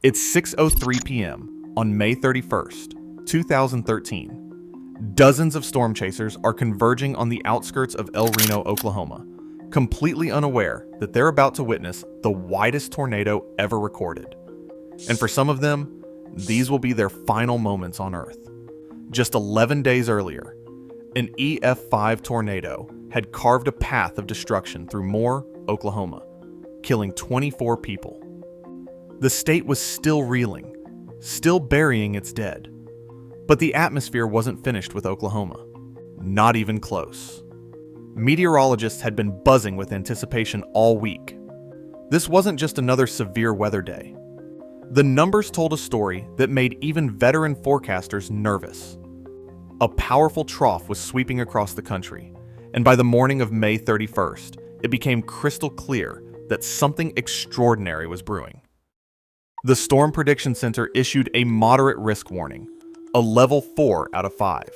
It's 6:03 p.m. on May 31st, 2013. Dozens of storm chasers are converging on the outskirts of Reno, Oklahoma, completely unaware that they're about to witness the widest tornado ever recorded. And for some of them, these will be their final moments on Earth. Just 11 days earlier, an EF5 tornado had carved a path of destruction through Moore, Oklahoma, killing 24 people. The state was still reeling, still burying its dead. But the atmosphere wasn't finished with Oklahoma. Not even close. Meteorologists had been buzzing with anticipation all week. This wasn't just another severe weather day. The numbers told a story that made even veteran forecasters nervous. A powerful trough was sweeping across the country, and by the morning of May 31st, it became crystal clear that something extraordinary was brewing. The Storm Prediction Center issued a moderate risk warning, a level 4 out of 5.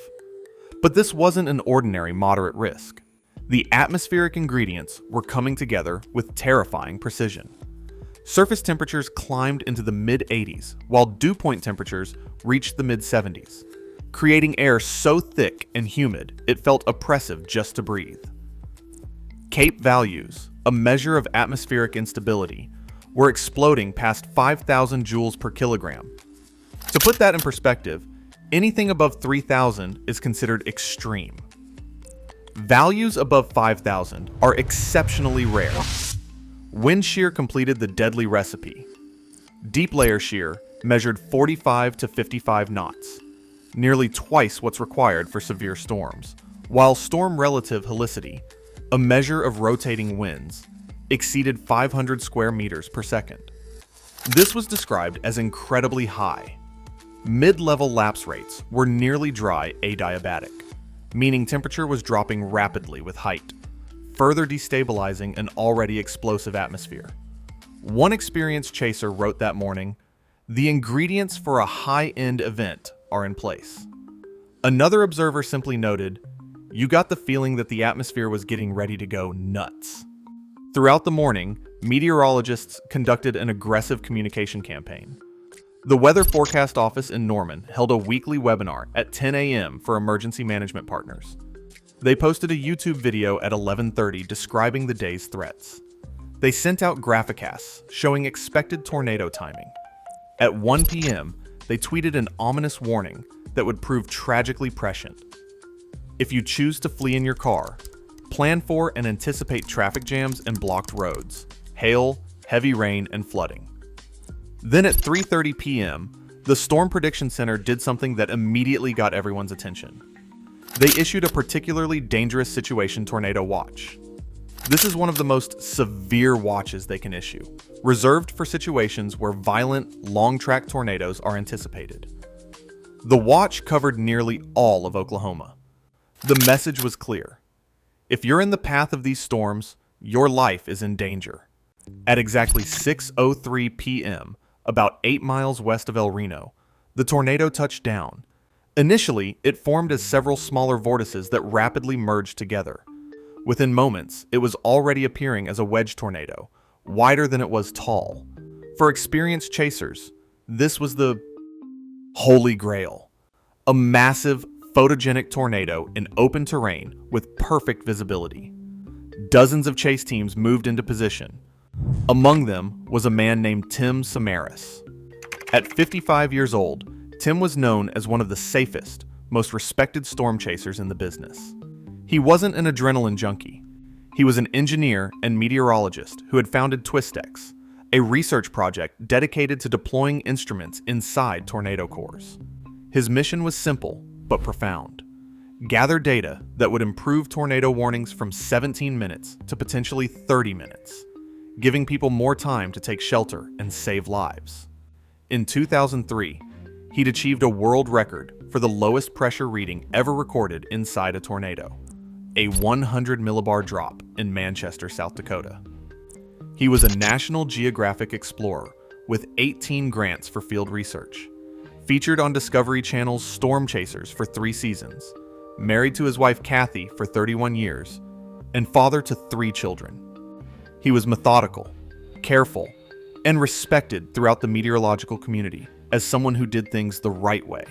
But this wasn't an ordinary moderate risk. The atmospheric ingredients were coming together with terrifying precision. Surface temperatures climbed into the mid-80s, while dew point temperatures reached the mid-70s, creating air so thick and humid it felt oppressive just to breathe. CAPE values, a measure of atmospheric instability, were exploding past 5,000 joules per kilogram. To put that in perspective, anything above 3,000 is considered extreme. Values above 5,000 are exceptionally rare. Wind shear completed the deadly recipe. Deep layer shear measured 45 to 55 knots, nearly twice what's required for severe storms, while storm relative helicity, a measure of rotating winds, exceeded 500 square meters per second. This was described as incredibly high. Mid-level lapse rates were nearly dry adiabatic, meaning temperature was dropping rapidly with height, further destabilizing an already explosive atmosphere. One experienced chaser wrote that morning, "The ingredients for a high-end event are in place." Another observer simply noted, "You got the feeling that the atmosphere was getting ready to go nuts." Throughout the morning, meteorologists conducted an aggressive communication campaign. The Weather Forecast Office in Norman held a weekly webinar at 10 a.m. for emergency management partners. They posted a YouTube video at 11:30 describing the day's threats. They sent out graphicasts showing expected tornado timing. At 1 p.m., they tweeted an ominous warning that would prove tragically prescient. If you choose to flee in your car, plan for and anticipate traffic jams and blocked roads, hail, heavy rain, and flooding. Then at 3:30 p.m., the Storm Prediction Center did something that immediately got everyone's attention. They issued a particularly dangerous situation tornado watch. This is one of the most severe watches they can issue, reserved for situations where violent, long-track tornadoes are anticipated. The watch covered nearly all of Oklahoma. The message was clear. If you're in the path of these storms, your life is in danger. At exactly 6:03 p.m., about 8 miles west of Reno, the tornado touched down. Initially, it formed as several smaller vortices that rapidly merged together. Within moments, it was already appearing as a wedge tornado, wider than it was tall. For experienced chasers, this was the Holy Grail. A massive, photogenic tornado in open terrain with perfect visibility. Dozens of chase teams moved into position. Among them was a man named Tim Samaras. At 55 years old, Tim was known as one of the safest, most respected storm chasers in the business. He wasn't an adrenaline junkie. He was an engineer and meteorologist who had founded TWISTEX, a research project dedicated to deploying instruments inside tornado cores. His mission was simple but profound. Gather data that would improve tornado warnings from 17 minutes to potentially 30 minutes, giving people more time to take shelter and save lives. In 2003, he'd achieved a world record for the lowest pressure reading ever recorded inside a tornado, a 100 millibar drop in Manchester, South Dakota. He was a National Geographic explorer with 18 grants for field research, featured on Discovery Channel's Storm Chasers for 3 seasons, married to his wife Kathy for 31 years, and father to 3 children. He was methodical, careful, and respected throughout the meteorological community as someone who did things the right way.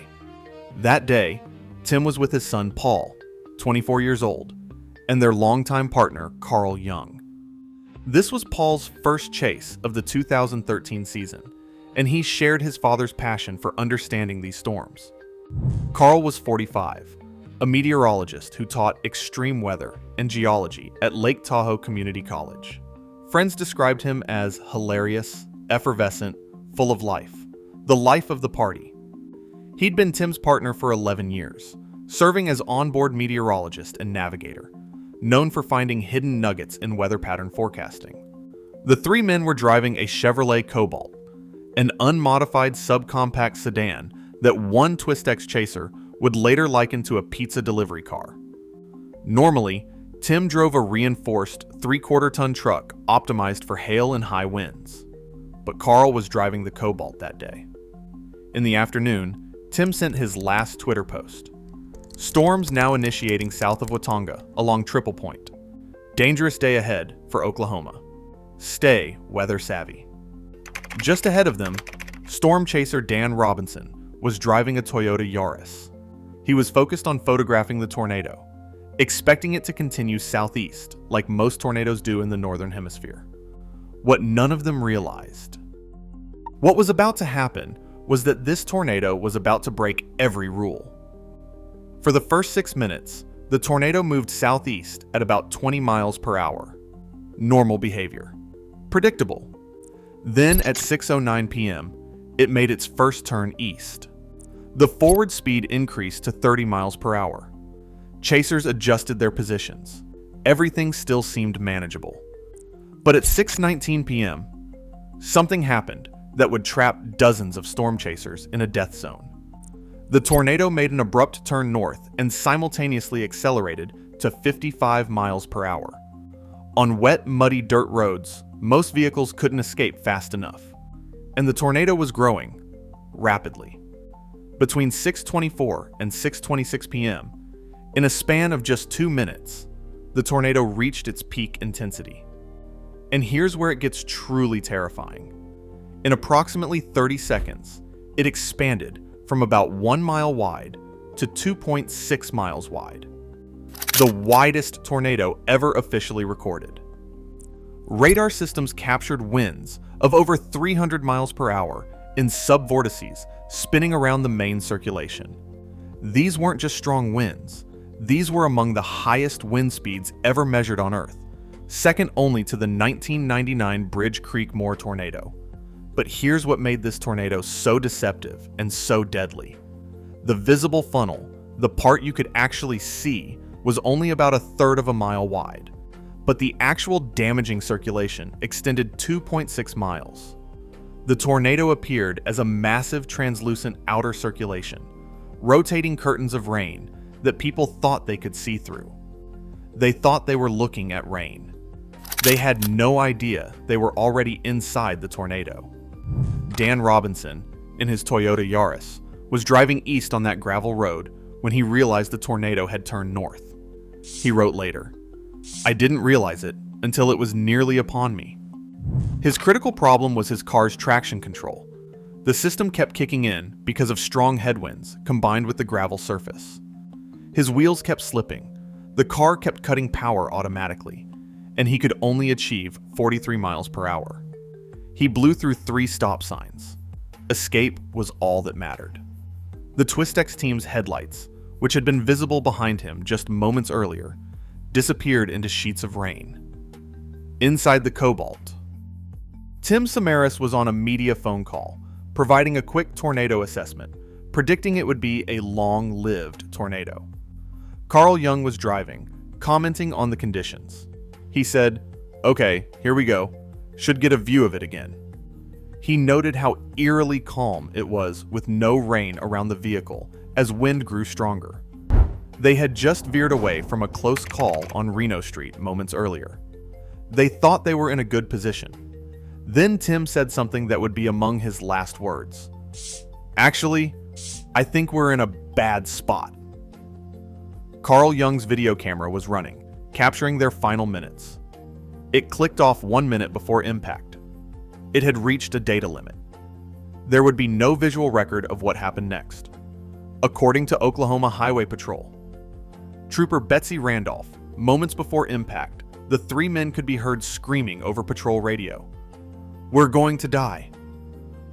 That day, Tim was with his son Paul, 24 years old, and their longtime partner Carl Young. This was Paul's first chase of the 2013 season, and he shared his father's passion for understanding these storms. Carl was 45, a meteorologist who taught extreme weather and geology at Lake Tahoe Community College. Friends described him as hilarious, effervescent, full of life, the life of the party. He'd been Tim's partner for 11 years, serving as onboard meteorologist and navigator, known for finding hidden nuggets in weather pattern forecasting. The three men were driving a Chevrolet Cobalt, an unmodified subcompact sedan that one TWISTEX chaser would later liken to a pizza delivery car. Normally, Tim drove a reinforced 3/4-ton truck optimized for hail and high winds, but Carl was driving the Cobalt that day. In the afternoon, Tim sent his last Twitter post. Storms now initiating south of Watonga along Triple Point. Dangerous day ahead for Oklahoma. Stay weather savvy. Just ahead of them, storm chaser Dan Robinson was driving a Toyota Yaris. He was focused on photographing the tornado, expecting it to continue southeast like most tornadoes do in the northern hemisphere. What none of them realized. What was about to happen was that this tornado was about to break every rule. For the first 6 minutes, the tornado moved southeast at about 20 miles per hour. Normal behavior. Predictable. Then at 6:09 p.m., it made its first turn east. The forward speed increased to 30 miles per hour. Chasers adjusted their positions. Everything still seemed manageable. But at 6:19 p.m., something happened that would trap dozens of storm chasers in a death zone. The tornado made an abrupt turn north and simultaneously accelerated to 55 miles per hour. On wet, muddy dirt roads, most vehicles couldn't escape fast enough, and the tornado was growing rapidly. Between 6:24 and 6:26 p.m., in a span of just 2 minutes, the tornado reached its peak intensity. And here's where it gets truly terrifying. In approximately 30 seconds, it expanded from about 1 mile wide to 2.6 miles wide. The widest tornado ever officially recorded. Radar systems captured winds of over 300 miles per hour in sub-vortices spinning around the main circulation. These weren't just strong winds. These were among the highest wind speeds ever measured on Earth, second only to the 1999 Bridge Creek Moore tornado. But here's what made this tornado so deceptive and so deadly. The visible funnel, the part you could actually see, was only about 1/3 of a mile wide, but the actual damaging circulation extended 2.6 miles. The tornado appeared as a massive translucent outer circulation, rotating curtains of rain that people thought they could see through. They thought they were looking at rain. They had no idea they were already inside the tornado. Dan Robinson, in his Toyota Yaris, was driving east on that gravel road when he realized the tornado had turned north. He wrote later, "I didn't realize it until it was nearly upon me." His critical problem was his car's traction control. The system kept kicking in because of strong headwinds combined with the gravel surface. His wheels kept slipping, the car kept cutting power automatically, and he could only achieve 43 miles per hour. He blew through 3 stop signs. Escape was all that mattered. The TWISTEX team's headlights, which had been visible behind him just moments earlier, disappeared into sheets of rain. Inside the Cobalt, Tim Samaras was on a media phone call, providing a quick tornado assessment, predicting it would be a long-lived tornado. Carl Young was driving, commenting on the conditions. He said, "Okay, here we go. Should get a view of it again." He noted how eerily calm it was with no rain around the vehicle as wind grew stronger. They had just veered away from a close call on Reno Street moments earlier. They thought they were in a good position. Then Tim said something that would be among his last words. "Actually, I think we're in a bad spot." Carl Young's video camera was running, capturing their final minutes. It clicked off 1 minute before impact. It had reached a data limit. There would be no visual record of what happened next. According to Oklahoma Highway Patrol, Trooper Betsy Randolph, moments before impact, the three men could be heard screaming over patrol radio, "We're going to die.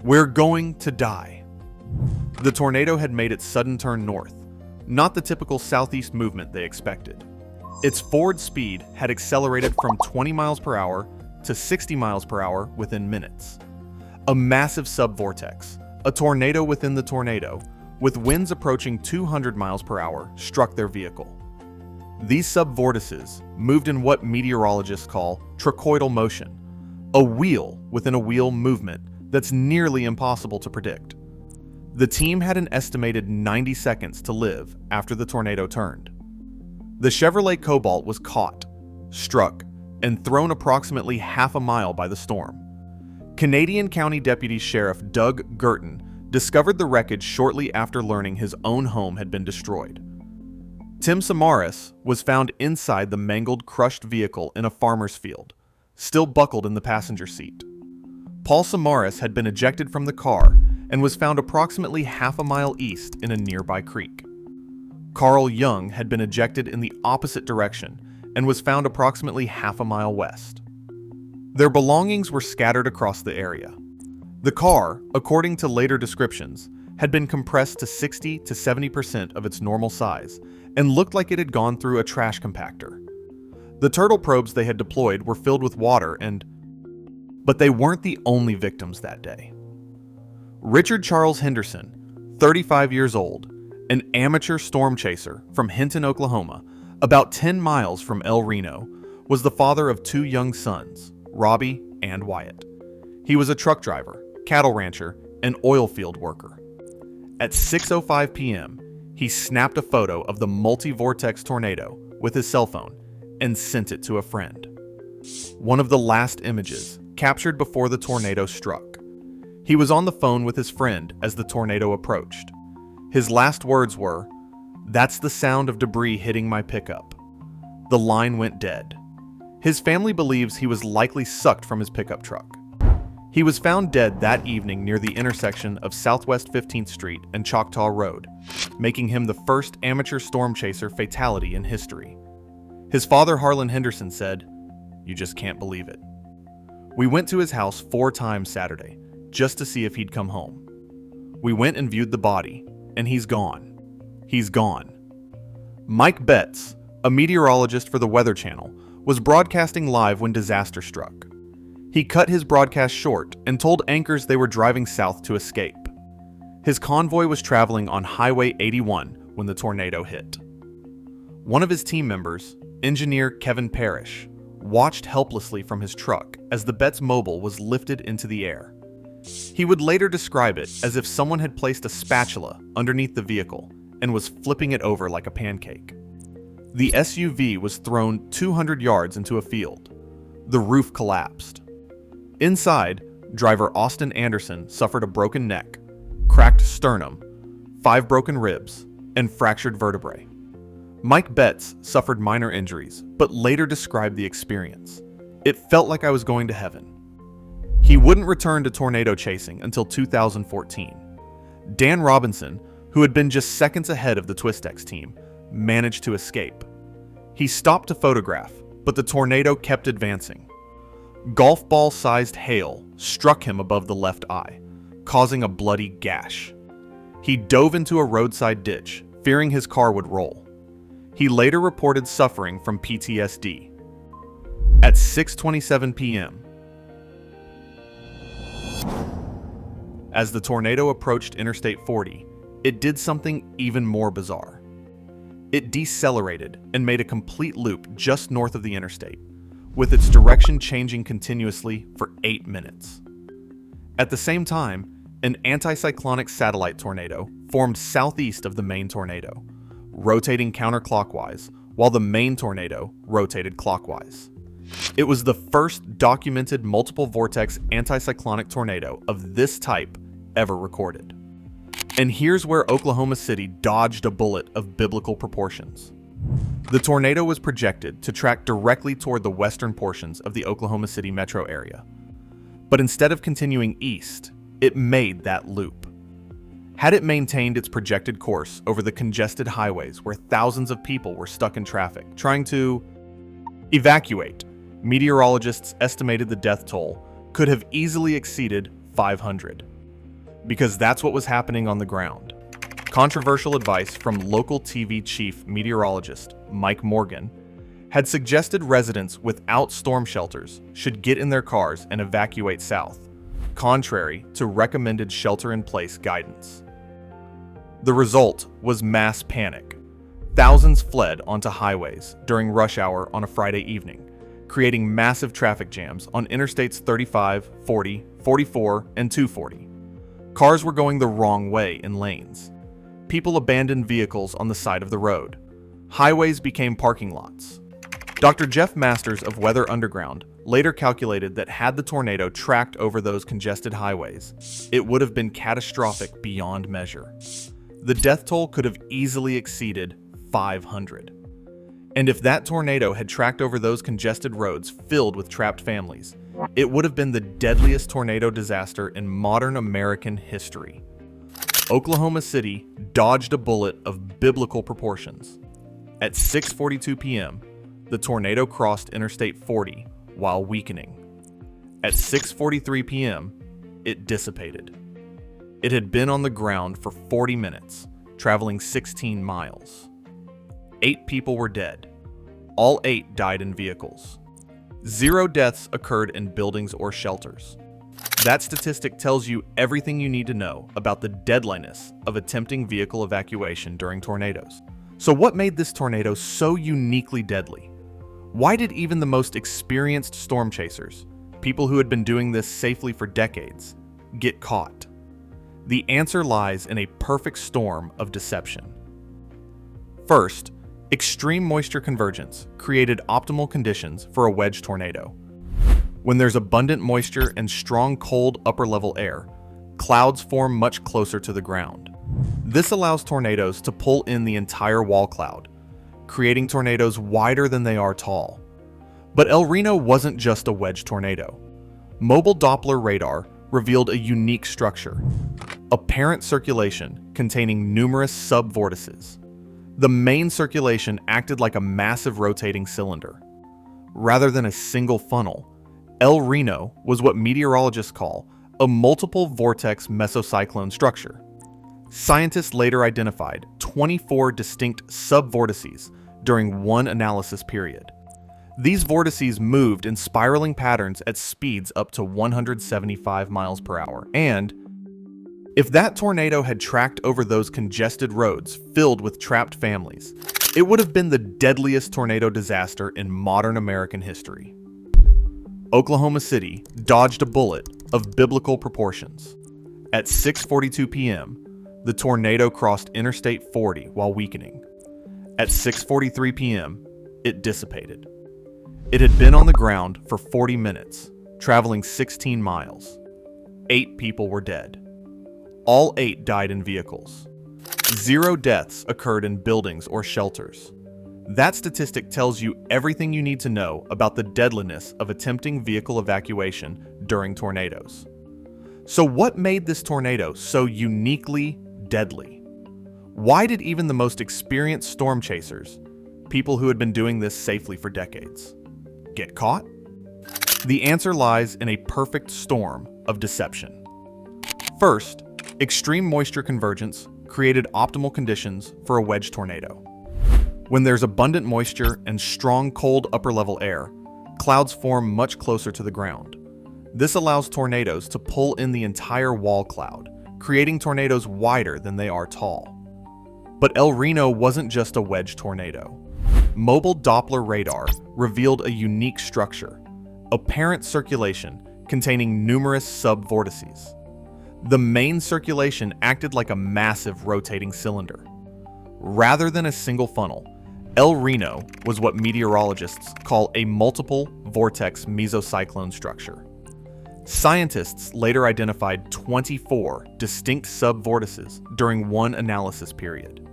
We're going to die." The tornado had made its sudden turn north, not the typical southeast movement they expected. Its forward speed had accelerated from 20 miles per hour to 60 miles per hour within minutes. A massive sub-vortex, a tornado within the tornado, with winds approaching 200 miles per hour, struck their vehicle. These sub-vortices moved in what meteorologists call trochoidal motion, a wheel within a wheel movement that's nearly impossible to predict. The team had an estimated 90 seconds to live after the tornado turned. The Chevrolet Cobalt was caught, struck, and thrown approximately half a mile by the storm. Canadian County Deputy Sheriff Doug Gurton discovered the wreckage shortly after learning his own home had been destroyed. Tim Samaras was found inside the mangled, crushed vehicle in a farmer's field, still buckled in the passenger seat. Paul Samaras had been ejected from the car and was found approximately half a mile east in a nearby creek. Carl Young had been ejected in the opposite direction and was found approximately half a mile west. Their belongings were scattered across the area. The car, according to later descriptions, had been compressed to 60 to 70% of its normal size and looked like it had gone through a trash compactor. The turtle probes they had deployed were filled with water but they weren't the only victims that day. Richard Charles Henderson, 35 years old, an amateur storm chaser from Hinton, Oklahoma, about 10 miles from El Reno, was the father of two young sons, Robbie and Wyatt. He was a truck driver, cattle rancher, and oil field worker. At 6:05 p.m., he snapped a photo of the multi-vortex tornado with his cell phone and sent it to a friend. One of the last images, captured before the tornado struck. He was on the phone with his friend as the tornado approached. His last words were, "That's the sound of debris hitting my pickup." The line went dead. His family believes he was likely sucked from his pickup truck. He was found dead that evening near the intersection of Southwest 15th Street and Choctaw Road, making him the first amateur storm chaser fatality in history. His father, Harlan Henderson, said, "You just can't believe it. We went to his house 4 times Saturday, just to see if he'd come home. We went and viewed the body, and he's gone. He's gone." Mike Betts, a meteorologist for the Weather Channel, was broadcasting live when disaster struck. He cut his broadcast short and told anchors they were driving south to escape. His convoy was traveling on Highway 81 when the tornado hit. One of his team members, engineer Kevin Parrish, watched helplessly from his truck as the Betts mobile was lifted into the air. He would later describe it as if someone had placed a spatula underneath the vehicle and was flipping it over like a pancake. The SUV was thrown 200 yards into a field. The roof collapsed. Inside, driver Austin Anderson suffered a broken neck, cracked sternum, 5 broken ribs, and fractured vertebrae. Mike Betts suffered minor injuries, but later described the experience. "It felt like I was going to heaven." He wouldn't return to tornado chasing until 2014. Dan Robinson, who had been just seconds ahead of the TWISTEX team, managed to escape. He stopped to photograph, but the tornado kept advancing. Golf ball-sized hail struck him above the left eye, causing a bloody gash. He dove into a roadside ditch, fearing his car would roll. He later reported suffering from PTSD. At 6:27 p.m., as the tornado approached Interstate 40, it did something even more bizarre. It decelerated and made a complete loop just north of the interstate, with its direction changing continuously for 8 minutes. At the same time, an anticyclonic satellite tornado formed southeast of the main tornado, rotating counterclockwise, while the main tornado rotated clockwise. It was the first documented multiple vortex anticyclonic tornado of this type ever recorded. And here's where Oklahoma City dodged a bullet of biblical proportions. The tornado was projected to track directly toward the western portions of the Oklahoma City metro area. But instead of continuing east, it made that loop. Had it maintained its projected course over the congested highways where thousands of people were stuck in traffic, trying to evacuate, meteorologists estimated the death toll could have easily exceeded 500. Because that's what was happening on the ground. Controversial advice from local TV chief meteorologist Mike Morgan had suggested residents without storm shelters should get in their cars and evacuate south, contrary to recommended shelter-in-place guidance. The result was mass panic. Thousands fled onto highways during rush hour on a Friday evening, creating massive traffic jams on Interstates 35, 40, 44, and 240. Cars were going the wrong way in lanes. People abandoned vehicles on the side of the road. Highways became parking lots. Dr. Jeff Masters of Weather Underground later calculated that had the tornado tracked over those congested highways, it would have been catastrophic beyond measure. The death toll could have easily exceeded 500. And if that tornado had tracked over those congested roads filled with trapped families, it would have been the deadliest tornado disaster in modern American history. Oklahoma City dodged a bullet of biblical proportions. At 6:42 p.m., the tornado crossed Interstate 40 while weakening. At 6:43 p.m., it dissipated. It had been on the ground for 40 minutes, traveling 16 miles. 8 people were dead. All 8 died in vehicles. 0 deaths occurred in buildings or shelters. That statistic tells you everything you need to know about the deadliness of attempting vehicle evacuation during tornadoes. So what made this tornado so uniquely deadly? Why did even the most experienced storm chasers, people who had been doing this safely for decades, get caught? The answer lies in a perfect storm of deception. First, extreme moisture convergence created optimal conditions for a wedge tornado. When there's abundant moisture and strong cold upper-level air, clouds form much closer to the ground. This allows tornadoes to pull in the entire wall cloud, creating tornadoes wider than they are tall. But El Reno wasn't just a wedge tornado. Mobile Doppler radar revealed a unique structure, apparent circulation containing numerous sub-vortices. The main circulation acted like a massive rotating cylinder. Rather than a single funnel, El Reno was what meteorologists call a multiple vortex mesocyclone structure. Scientists later identified 24 distinct sub-vortices during one analysis period. These vortices moved in spiraling patterns at speeds up to 175 miles per hour, and if that tornado had tracked over those congested roads filled with trapped families, it would have been the deadliest tornado disaster in modern American history. Oklahoma City dodged a bullet of biblical proportions. At 6:42 p.m., the tornado crossed Interstate 40 while weakening. At 6:43 p.m., it dissipated. It had been on the ground for 40 minutes, traveling 16 miles. 8 people were dead. All 8 died in vehicles. 0 deaths occurred in buildings or shelters. That statistic tells you everything you need to know about the deadliness of attempting vehicle evacuation during tornadoes. So what made this tornado so uniquely deadly? Why did even the most experienced storm chasers, people who had been doing this safely for decades, get caught? The answer lies in a perfect storm of deception. First, extreme moisture convergence created optimal conditions for a wedge tornado. When there's abundant moisture and strong cold upper-level air, clouds form much closer to the ground. This allows tornadoes to pull in the entire wall cloud, creating tornadoes wider than they are tall. But El Reno wasn't just a wedge tornado. Mobile Doppler radar revealed a unique structure, apparent circulation containing numerous sub-vortices. The main circulation acted like a massive rotating cylinder. Rather than a single funnel, El Reno was what meteorologists call a multiple vortex mesocyclone structure. Scientists later identified 24 distinct sub-vortices during one analysis period.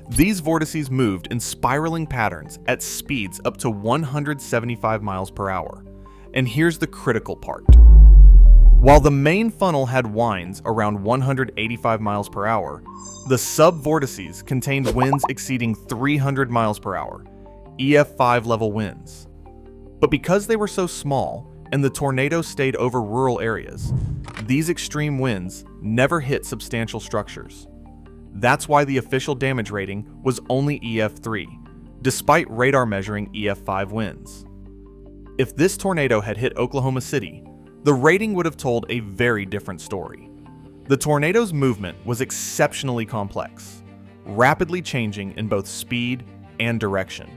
These vortices moved in spiraling patterns at speeds up to 175 miles per hour. And here's the critical part. While the main funnel had winds around 185 miles per hour, the sub-vortices contained winds exceeding 300 miles per hour, EF5 level winds. But because they were so small and the tornado stayed over rural areas, these extreme winds never hit substantial structures. That's why the official damage rating was only EF3, despite radar measuring EF5 winds. If this tornado had hit Oklahoma City, the rating would have told a very different story. The tornado's movement was exceptionally complex, rapidly changing in both speed and direction.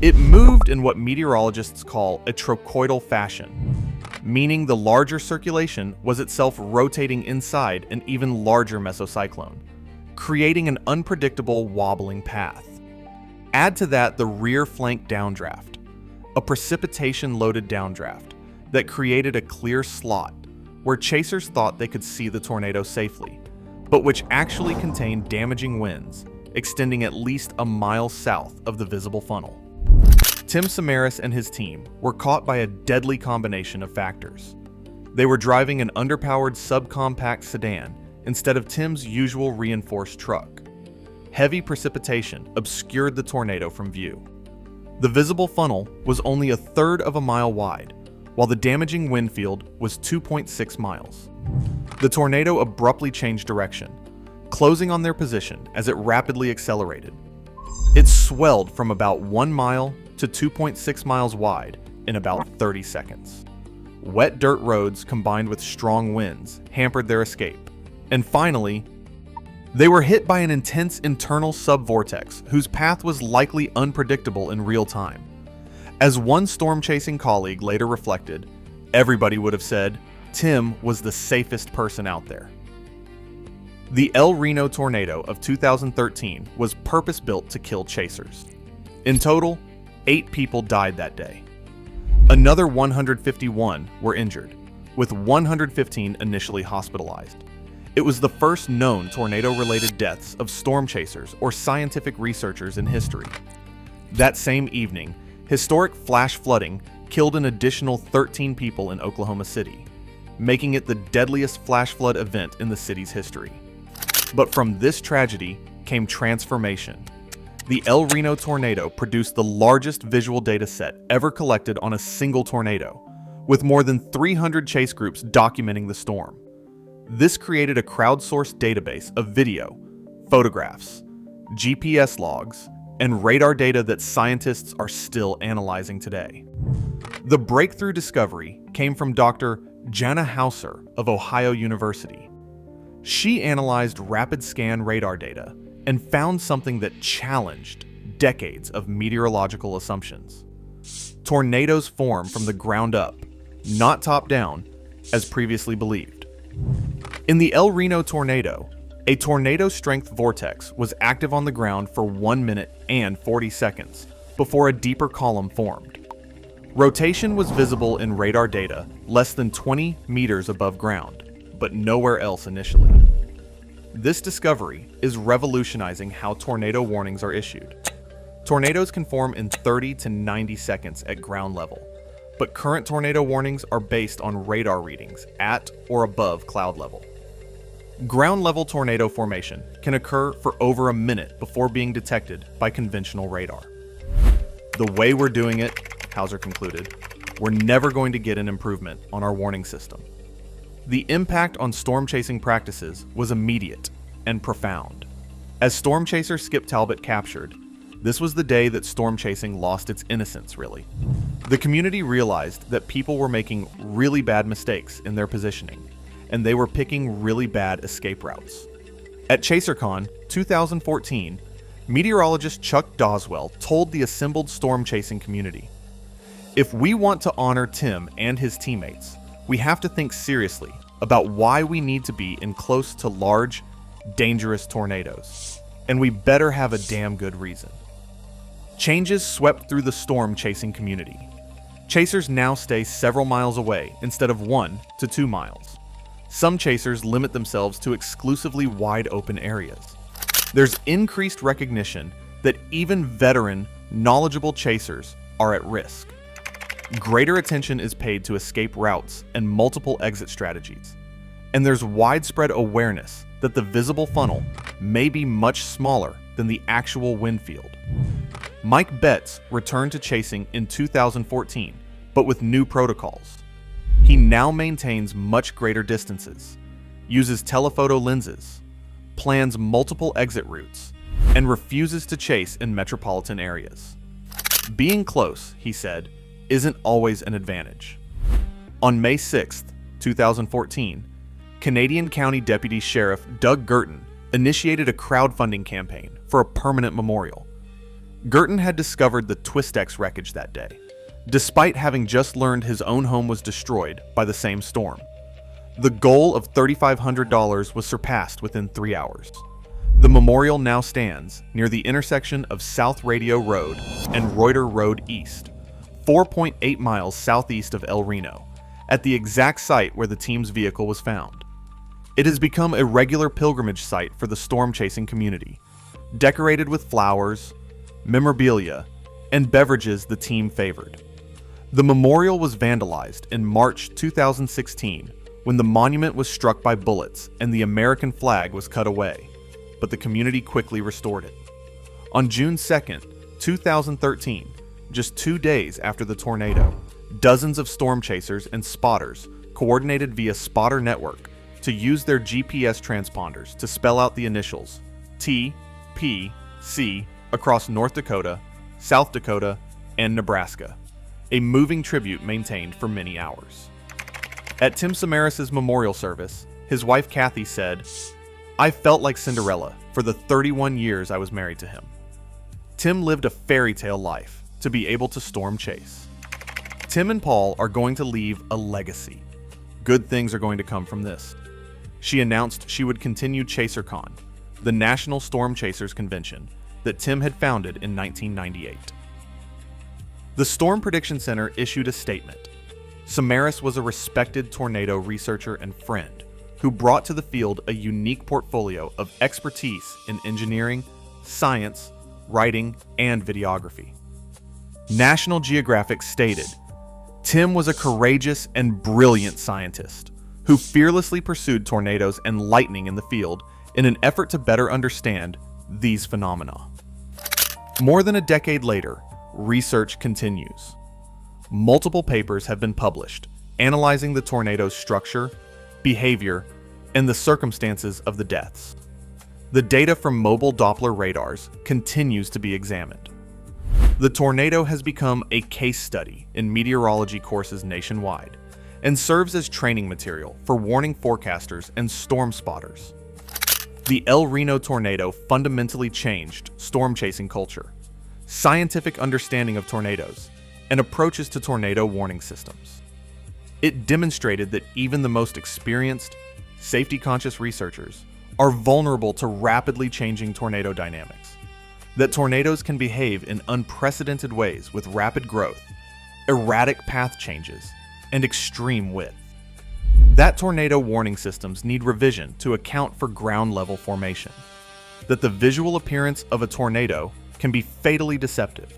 It moved in what meteorologists call a trochoidal fashion, meaning the larger circulation was itself rotating inside an even larger mesocyclone, creating an unpredictable wobbling path. Add to that the rear flank downdraft, a precipitation-loaded downdraft that created a clear slot where chasers thought they could see the tornado safely, but which actually contained damaging winds extending at least a mile south of the visible funnel. Tim Samaras and his team were caught by a deadly combination of factors. They were driving an underpowered subcompact sedan instead of Tim's usual reinforced truck. Heavy precipitation obscured the tornado from view. The visible funnel was only a third of a mile wide, while the damaging wind field was 2.6 miles. The tornado abruptly changed direction, closing on their position as it rapidly accelerated. It swelled from about 1 mile to 2.6 miles wide in about 30 seconds. Wet dirt roads combined with strong winds hampered their escape. And finally, they were hit by an intense internal sub-vortex whose path was likely unpredictable in real time. As one storm-chasing colleague later reflected, everybody would have said, Tim was the safest person out there. The El Reno tornado of 2013 was purpose-built to kill chasers. In total, 8 people died that day. Another 151 were injured, with 115 initially hospitalized. It was the first known tornado-related deaths of storm chasers or scientific researchers in history. That same evening, historic flash flooding killed an additional 13 people in Oklahoma City, making it the deadliest flash flood event in the city's history. But from this tragedy came transformation. The El Reno tornado produced the largest visual data set ever collected on a single tornado, with more than 300 chase groups documenting the storm. This created a crowdsourced database of video, photographs, GPS logs, and radar data that scientists are still analyzing today. The breakthrough discovery came from Dr. Jana Houser of Ohio University. She analyzed rapid scan radar data and found something that challenged decades of meteorological assumptions. Tornadoes form from the ground up, not top down, as previously believed. In the El Reno tornado, a tornado-strength vortex was active on the ground for 1 minute and 40 seconds before a deeper column formed. Rotation was visible in radar data less than 20 meters above ground, but nowhere else initially. This discovery is revolutionizing how tornado warnings are issued. Tornadoes can form in 30 to 90 seconds at ground level, but current tornado warnings are based on radar readings at or above cloud level. Ground-level tornado formation can occur for over a minute before being detected by conventional radar. The way we're doing it, Houser concluded, we're never going to get an improvement on our warning system. The impact on storm chasing practices was immediate and profound. As storm chaser Skip Talbot captured, this was the day that storm chasing lost its innocence, really. The community realized that people were making really bad mistakes in their positioning, and they were picking really bad escape routes. At ChaserCon 2014, meteorologist Chuck Doswell told the assembled storm chasing community, "If we want to honor Tim and his teammates, we have to think seriously about why we need to be in close to large, dangerous tornadoes, and we better have a damn good reason." Changes swept through the storm chasing community. Chasers now stay several miles away instead of 1 to 2 miles. Some chasers limit themselves to exclusively wide open areas. There's increased recognition that even veteran, knowledgeable chasers are at risk. Greater attention is paid to escape routes and multiple exit strategies. And there's widespread awareness that the visible funnel may be much smaller than the actual wind field. Mike Betts returned to chasing in 2014, but with new protocols. He now maintains much greater distances, uses telephoto lenses, plans multiple exit routes, and refuses to chase in metropolitan areas. Being close, he said, isn't always an advantage. On May 6, 2014, Canadian County Deputy Sheriff Doug Girton initiated a crowdfunding campaign for a permanent memorial. Girton had discovered the TWISTEX wreckage that day, despite having just learned his own home was destroyed by the same storm. The goal of $3,500 was surpassed within 3 hours. The memorial now stands near the intersection of South Radio Road and Reuter Road East, 4.8 miles southeast of El Reno, at the exact site where the team's vehicle was found. It has become a regular pilgrimage site for the storm-chasing community, decorated with flowers, memorabilia, and beverages the team favored. The memorial was vandalized in March 2016 when the monument was struck by bullets and the American flag was cut away, but the community quickly restored it. On June 2, 2013, just 2 days after the tornado, dozens of storm chasers and spotters coordinated via Spotter Network to use their GPS transponders to spell out the initials T, P, C across North Dakota, South Dakota, and Nebraska, a moving tribute maintained for many hours. At Tim Samaras' memorial service, his wife Kathy said, "I felt like Cinderella for the 31 years I was married to him. Tim lived a fairy tale life to be able to storm chase. Tim and Paul are going to leave a legacy. Good things are going to come from this." She announced she would continue ChaserCon, the National Storm Chasers Convention that Tim had founded in 1998. The Storm Prediction Center issued a statement. Samaras was a respected tornado researcher and friend who brought to the field a unique portfolio of expertise in engineering, science, writing, and videography. National Geographic stated, "Tim was a courageous and brilliant scientist who fearlessly pursued tornadoes and lightning in the field in an effort to better understand these phenomena." More than a decade later, research continues. Multiple papers have been published analyzing the tornado's structure, behavior, and the circumstances of the deaths. The data from mobile Doppler radars continues to be examined. The tornado has become a case study in meteorology courses nationwide and serves as training material for warning forecasters and storm spotters. The El Reno tornado fundamentally changed storm chasing culture, scientific understanding of tornadoes, and approaches to tornado warning systems. It demonstrated that even the most experienced, safety-conscious researchers are vulnerable to rapidly changing tornado dynamics, that tornadoes can behave in unprecedented ways with rapid growth, erratic path changes, and extreme width. That tornado warning systems need revision to account for ground-level formation, that the visual appearance of a tornado can be fatally deceptive,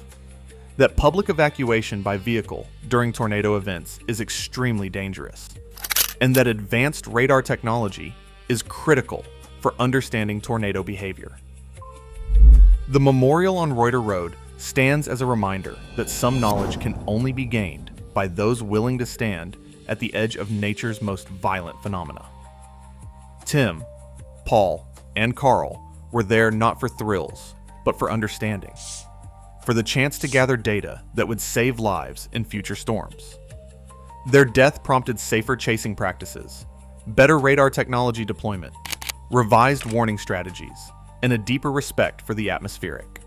that public evacuation by vehicle during tornado events is extremely dangerous, and that advanced radar technology is critical for understanding tornado behavior. The memorial on Reuter Road stands as a reminder that some knowledge can only be gained by those willing to stand at the edge of nature's most violent phenomena. Tim, Paul, and Carl were there not for thrills, but for understanding, for the chance to gather data that would save lives in future storms. Their death prompted safer chasing practices, better radar technology deployment, revised warning strategies, and a deeper respect for the atmospheric.